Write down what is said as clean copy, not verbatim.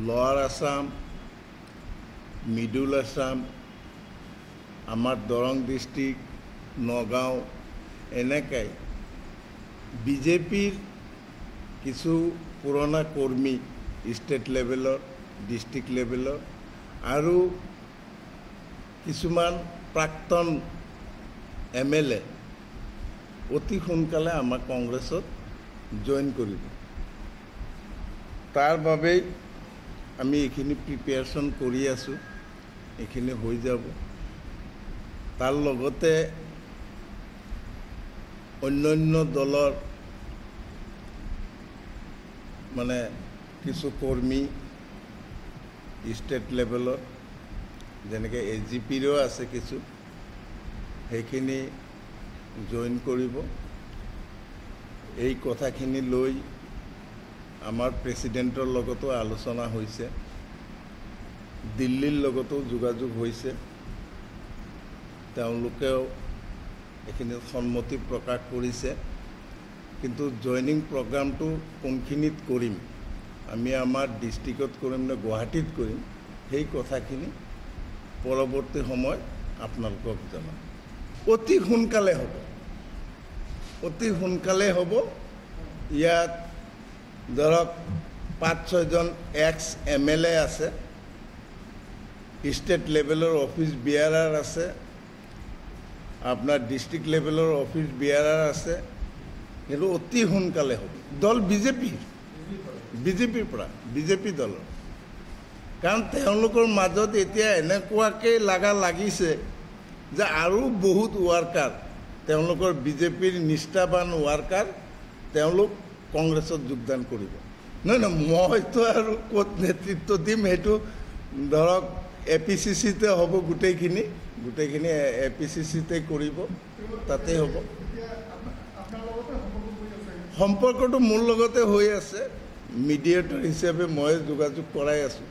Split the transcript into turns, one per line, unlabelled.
লোৱাৰ আসাম, মিডল আসাম, আমাৰ দৰং ডিষ্ট্ৰিক্ট, নগাঁও এনেকৈ বিজেপিৰ কিছু পুৰণা কৰ্মী ষ্টেট লেভেলৰ, ডিষ্ট্ৰিক্ট লেভেলৰ আৰু কিছুমান প্ৰাক্তন MLA অতি সোনকালে আমাৰ কংগ্ৰেছত জইন কৰিব। তাৰ বাবেই আমি এইখিনি প্ৰিপেয়াৰেশ্যন কৰি আছোঁ, এইখিনি হৈ যাব। তাৰ লগতে অন্যান্য দলৰ মানে কিছু কৰ্মী ষ্টেট লেভেলৰ যেনেকৈ AGPৰো আছে কিছু, সেইখিনি জইন কৰিব। এই কথাখিনি লৈ আমাৰ প্ৰেচিডেণ্টৰ লগতো আলোচনা হৈছে, দিল্লীৰ লগতো যোগাযোগ হৈছে। তেওঁলোকেও এইখিনিত সন্মতি প্ৰকাশ কৰিছে। কিন্তু জইনিং প্ৰগ্ৰামটো কোনখিনিত কৰিম, আমি আমাৰ ডিষ্ট্ৰিক্টত কৰিম নে গুৱাহাটীত কৰিম, সেই কথাখিনি পৰৱৰ্তী সময়ত আপোনালোকক জনাম। অতি সোনকালে হ'ব, অতি সোনকালে হ'ব। ইয়াত ধৰক 5-6 জন ex-MLA আছে, ষ্টেট লেভেলৰ অফিচ বিয়াৰাৰ আছে, আপোনাৰ ডিষ্ট্ৰিক্ট লেভেলৰ অফিচ বিয়াৰাৰ আছে। কিন্তু অতি সোনকালে হ'ব। দল বিজেপিৰ পৰা, বিজেপি দলৰ। কাৰণ তেওঁলোকৰ মাজত এতিয়া এনেকুৱাকৈ লাগিছে যে আৰু বহুত ৱাৰ্কাৰ, তেওঁলোকৰ বিজেপিৰ নিষ্ঠাবান ৱাৰ্কাৰ তেওঁলোক কংগ্ৰেছত যোগদান কৰিব। নহয়, মইতো আৰু ক'ত নেতৃত্ব দিম, সেইটো ধৰক APCCতে হ'ব। গোটেইখিনি APCCতে কৰিব, তাতে হ'ব। সম্পৰ্কটো মোৰ লগতে হৈ আছে, মিডিয়েটৰ হিচাপে মই যোগাযোগ কৰাই আছোঁ।